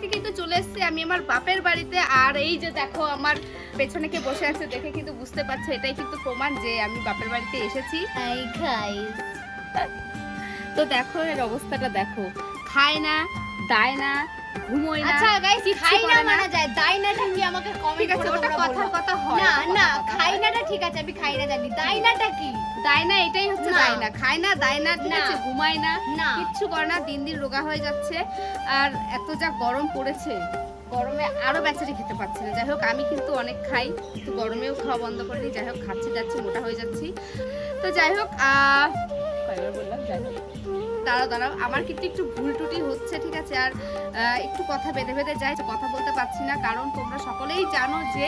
আজকে কিন্তু চলে এসেছি আমি আমার বাপের বাড়িতে। আর এই যে দেখো আমার পেছনে কে বসে আছে দেখে কিন্তু বুঝতে পারছো, এটাই কিন্তু প্রমাণ যে আমি বাপের বাড়িতে এসেছি। তো দেখো এর অবস্থাটা দেখো, খায় না, দায় না, ঘুমোয় না। আচ্ছা গাইস, খাই না মানা যায়, দাই নাটা কি আমাকে কমেন্ট করে ওটা কথার কথা হয় না না, খাই নাটা ঠিক আছে, আমি খাই না জানি, দাই নাটা কি? দায় না, এটাই হচ্ছে দায় না। খায় না, দায় না, ঠিক আছে, ঘুমায় না, না কিচ্ছু করে না, দিন দিন রোগা হয়ে যাচ্ছে। আর এত যা গরম পড়েছে, গরমে আরো বেচারি খেতে পাচ্ছে না। যাই হোক আমি কিন্তু অনেক খাই, কিন্তু গরমেও খাওয়া বন্ধ করিনি। যাই হোক খাচ্ছি যাচ্ছি, মোটা হয়ে যাচ্ছি। তো যাই হোক কয়বার বললাম, যাই হোক দাঁড়াও আমার কিন্তু একটু ভুল টুটি হচ্ছে, ঠিক আছে। আর একটু কথা বেঁধে বেঁধে যায়, কথা বলতে পারছি না, কারণ তোমরা সকলেই জানো যে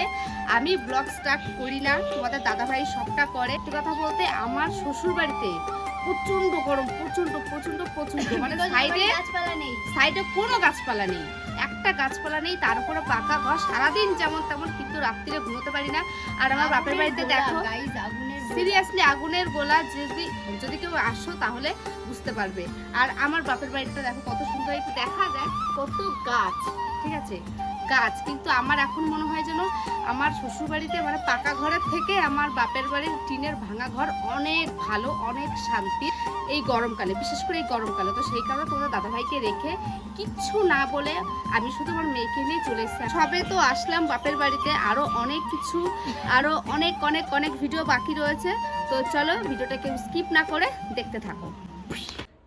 আমি ব্লগ স্টার্ট করি না, তোমাদের দাদাভাই সবটা করে। একটু কথা বলতে আমার শ্বশুর বাড়িতে প্রচন্ড গরম, প্রচন্ড প্রচন্ড প্রচন্ড, মানে সাইডে কোনো গাছপালা নেই, একটা গাছপালা নেই, তার উপরে পাকা ঘর, সারাদিন যেমন তেমন, কিন্তু রাত্রিরে ঘুমোতে পারি না। আর আমার বাপের বাড়িতে দেখো সিরিয়াসলি আগুনের গোলা, যদি কেউ আসো তাহলে বুঝতে পারবে। আর আমার বাপের বাড়িটা দেখো কত সুন্দর, একটু দেখা যায় কত গাছ, ঠিক আছে, গাছ। কিন্তু আমার এখন মনে হয় যেন আমার শ্বশুর বাড়িতে মানে পাকা ঘরের থেকে আমার বাপের বাড়ির টিনের ভাঙা ঘর অনেক ভালো, অনেক শান্তি এই গরমকালে, বিশেষ করে এই গরমকালে। তো সেই কারণে তোমার দাদাভাইকে রেখে কিচ্ছু না বলে আমি শুধু আমার মেয়েকে নিয়ে চলে এসেছি। সবে তো আসলাম বাপের বাড়িতে, আরো অনেক কিছু, আরো অনেক অনেক অনেক ভিডিও বাকি রয়েছে। তো চলো ভিডিওটা কেউ স্কিপ না করে দেখতে থাকো।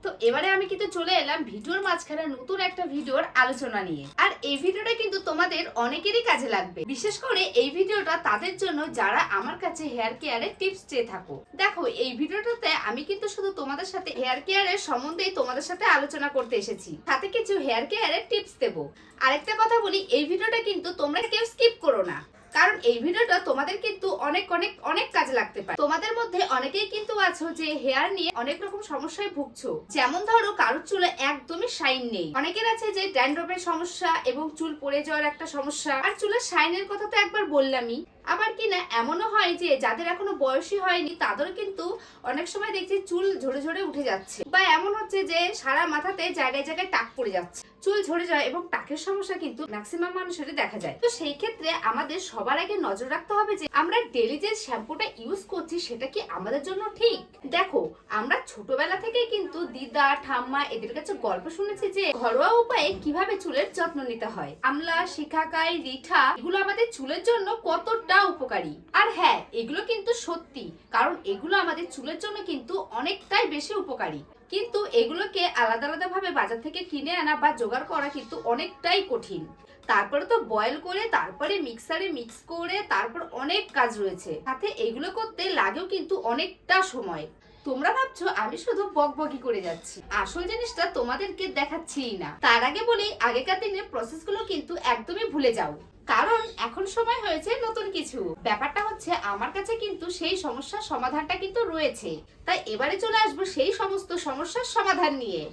তো এবারে আমি কিন্তু চলে এলাম ভিডিওর মাঝখানে নতুন একটা ভিডিওর আলোচনা নিয়ে। আর এই ভিডিওটা কিন্তু তোমাদের অনেকেরই কাজে লাগবে, বিশেষ করে এই ভিডিওটা তাদের জন্য যারা আমার কাছে হেয়ার কেয়ারের টিপস চেয়ে থাকো। দেখো এই ভিডিওটাতে আমি কিন্তু শুধু তোমাদের সাথে হেয়ার কেয়ারের সম্বন্ধেই তোমাদের সাথে আলোচনা করতে এসেছি, সাথে কিছু হেয়ার কেয়ারের টিপস দেবো। আরেকটা কথা বলি, এই ভিডিওটা কিন্তু তোমরা কেউ স্কিপ করো না, কারণ এই ভিডিওটা তোমাদের কিন্তু অনেক অনেক অনেক কাজে লাগতে পারে। তোমাদের মধ্যে অনেকেই কিন্তু আছো যে হেয়ার নিয়ে অনেক রকম সমস্যায় ভুগছো। যেমন ধরো কারোর চুলে একদমই শাইন নেই, অনেকের আছে যে ড্যান্ড্রফের সমস্যা এবং চুল পড়ে যাওয়ার একটা সমস্যা। আর চুলের শাইনের কথা তো একবার বললামই, আবার কিনা এমনও হয় যে যাদের এখনো বয়সী হয়নি তাদেরও কিন্তু অনেক সময় দেখছি চুল ঝরে ঝরে উঠে যাচ্ছে, বা এমন হচ্ছে যে সারা মাথাতে জায়গায় জায়গায় টাক পড়ে যাচ্ছে, চুল ঝরে যায়, এবং টাকের সমস্যা কিন্তু ম্যাক্সিমাম মানুষেরই দেখা যায়। তো সেই ক্ষেত্রে আমাদের সবার আগে নজর রাখতে হবে যে আমরা ডেইলি যে শ্যাম্পুটা ইউজ করছি সেটা কি আমাদের জন্য ঠিক। দেখো আমরা ছোটবেলা থেকেই কিন্তু দিদা ঠাম্মা এদের কাছে গল্প শুনেছি যে ঘরোয়া উপায়ে কিভাবে চুলের যত্ন নিতে হয়। আমলা, শিখাকাই, রিঠা এগুলো আমাদের চুলের জন্য কতটা উপকারী। আর হ্যাঁ, এগুলো কিন্তু সত্যি, কারণ এগুলো আমাদের চুলের জন্য কিন্তু অনেকটাই বেশি উপকারী। কিন্তু এগুলোকে আলাদা আলাদা ভাবে বাজার থেকে কিনে আনা বা জোগাড় করা কিন্তু অনেকটাই কঠিন। তারপরে তো বয়েল করে, তারপরে মিক্সারে মিক্স করে, তারপর অনেক কাজ রয়েছে, সাথে এগুলো করতে লাগেও কিন্তু অনেকটা সময়। তোমরা ভাবছো আমি শুধু বকবকি করে যাচ্ছি, আসল জিনিসটা তোমাদেরকে দেখাচ্ছিই না। তার আগে বলি, আগেকার দিনের প্রসেসগুলো কিন্তু একদমই ভুলে যাও, কারণ এখন সময় হয়েছে নতুন কিছু। ব্যাপারটা হচ্ছে আমার কাছে কিন্তু সেই সমস্যার সমাধানটা কিন্তু রয়েছে, তাই এবারে চলে আসবো সেই সমস্ত সমস্যার সমাধান নিয়ে।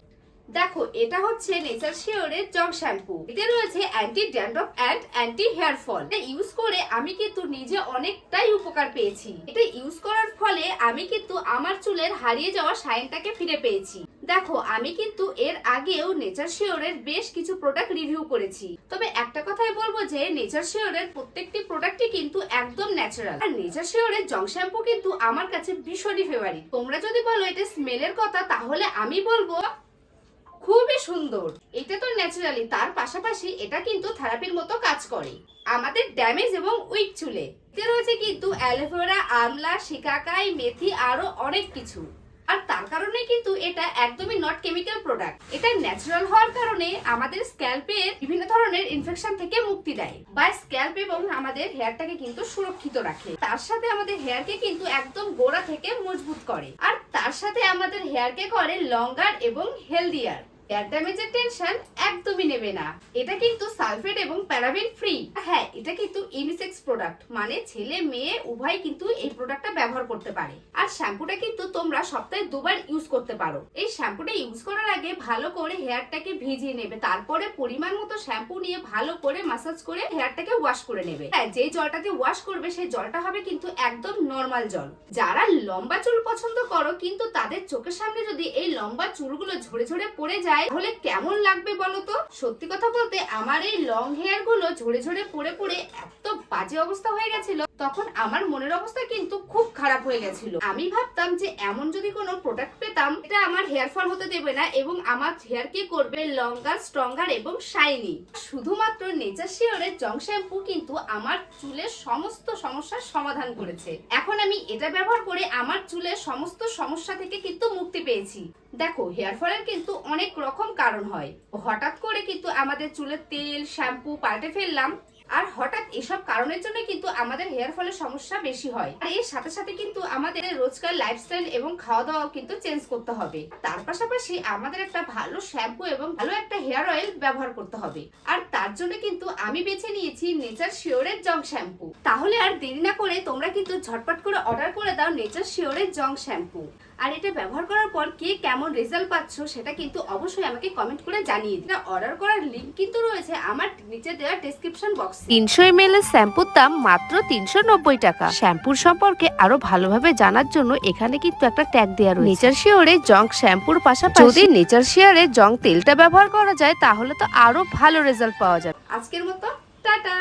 দেখো এটা হচ্ছে নেচার শিওরের জং শ্যাম্পু। এতে রয়েছে anti dandruff and anti hair fall. এটা ইউজ করে আমি কিন্তু নিজে অনেকটাই উপকার পেয়েছি। এটা ইউজ করার ফলে আমি কিন্তু আমার চুলের হারিয়ে যাওয়া শাইনটাকে ফিরে পেয়েছি। দেখো আমি কিন্তু এর আগেও নেচার শিওরের বেশ কিছু প্রোডাক্ট রিভিউ করেছি, তবে একটা কথাই বলবো যে নেচার শিওরের প্রত্যেকটি প্রোডাক্টই কিন্তু একদম ন্যাচারাল। আর নেচার শিওরের জং শ্যাম্পু কিন্তু আমার কাছে ভীষণই ফেভারিট। তোমরা যদি বলো এটা স্মেলের কথা, তাহলে আমি বলবো খুবই সুন্দর। এটা তো ন্যাচারালি, তার পাশাপাশি এটা কিন্তু থেরাপির মতো কাজ করে আমাদের ড্যামেজ এবং উইক চুলে। এতে রয়েছে কিন্তু অ্যালোভেরা, আমলা, শিকাকাই, মেথি, আরো অনেক কিছু। আর তার কারণে কিন্তু এটা একদমই নট কেমিক্যাল প্রোডাক্ট। এটা ন্যাচারাল হওয়ার কারণে আমাদের স্ক্যাল্পের বিভিন্ন ধরনের ইনফেকশন থেকে মুক্তি দেয়, বা স্ক্যাল্প এবং আমাদের হেয়ারটাকে কিন্তু সুরক্ষিত রাখে। তার সাথে আমাদের হেয়ারকে কিন্তু একদম গোড়া থেকে মজবুত করে, আর তার সাথে আমাদের হেয়ারকে করে লঙ্গার এবং হেলদিয়ার। হেয়ার ড্যামেজের টেনশন একদমই নেবে না। এটা কিন্তু সালফেট এবং প্যারাবেন ফ্রি। হ্যাঁ, এটা কিন্তু ইউনিসেক্স প্রোডাক্ট, মানে ছেলে মেয়ে উভয় কিন্তু এই প্রোডাক্টটা ব্যবহার করতে পারে। আর শ্যাম্পুটা কিন্তু তোমরা সপ্তাহে 2 বার ইউজ করতে পারো। এই শ্যাম্পুটা ইউজ করার আগে ভালো করে হেয়ারটাকে ভিজিয়ে নেবে, তারপরে পরিমাণ মতো শ্যাম্পু নিয়ে ভালো করে ম্যাসাজ করে হেয়ারটাকে ওয়াশ করে নেবে। হ্যাঁ, যে জলটা দিয়ে ওয়াশ করবে সেই জলটা হবে কিন্তু একদম নরমাল জল। যারা লম্বা চুল পছন্দ করো কিন্তু তাদের চোখের সামনে যদি এই লম্বা চুলগুলো ঝরে ঝরে পড়ে যায় তাহলে কেমন লাগবে বলো তো? সত্যি সত্যি কথা বলতে আমার এই লং হেয়ার গুলো ঝরে ঝরে পড়ে পড়ে এত বাজে অবস্থা হয়ে গেছিল, তখন আমার মনের অবস্থা কিন্তু খুব খারাপ হয়ে গেছিল। আমি ভাবতাম যে এমন যদি কোনো প্রোডাক্ট পেতাম এটা আমার হেয়ার ফল হতে দেবে না এবং আমার হেয়ার কে করবে লঙ্গার, স্ট্রঙ্গার এবং শাইনি। শুধুমাত্র নেচার শিওরের জং শ্যাম্পু কিন্তু আমার চুলের সমস্ত সমস্যার সমাধান করেছে। এখন আমি এটা ব্যবহার করে আমার চুলের সমস্ত সমস্যা থেকে কিন্তু মুক্তি পেয়েছি। দেখো, হেয়ার ফলের কিন্তু অনেক রকম কারণ হয়। হঠাৎ করে কিন্তু আমাদের চুলের তেল, শ্যাম্পু পাল্টে ফেললাম, আর হঠাৎ এসব কারণের জন্য কিন্তু আমাদের হেয়ার ফলের সমস্যা বেশি হয়। আর এর সাথে সাথে কিন্তু আমাদের রোজকার লাইফস্টাইল এবং খাওয়া দাওয়া কিন্তু চেঞ্জ করতে হবে। তার পাশাপাশি আমাদের একটা ভালো শ্যাম্পু এবং ভালো একটা হেয়ার অয়েল ব্যবহার করতে হবে। আর তার জন্য কিন্তু আমি বেছে নিয়েছি নেচার শিওরের জং শ্যাম্পু। তাহলে আর দেরি না করে তোমরা কিন্তু ঝটপট করে অর্ডার করে দাও নেচার শিওরের জং শ্যাম্পু। আর এটা ব্যবহার করার পর কে কেমন রেজাল্ট পাচ্ছ সেটা কিন্তু অবশ্যই আমাকে কমেন্ট করে জানিয়ে দিন। অর্ডার করার লিংক কিন্তু রয়েছে আমার নিচে দেওয়া ডেসক্রিপশন বক্সে। 300 ml এর শ্যাম্পুর দাম মাত্র 390 টাকা। শ্যাম্পুর সম্পর্কে আরো ভালোভাবে জানার জন্য এখানে কিন্তু একটা ট্যাগ দেওয়া রয়েছে। নেচার শিওরের জং শ্যাম্পুর পাশাপাশি যদি নেচার শিওরের জং তেলটা ব্যবহার করা যায় তাহলে তো আরো ভালো রেজাল্ট পাওয়া যাবে। আজকের মতো টাটা।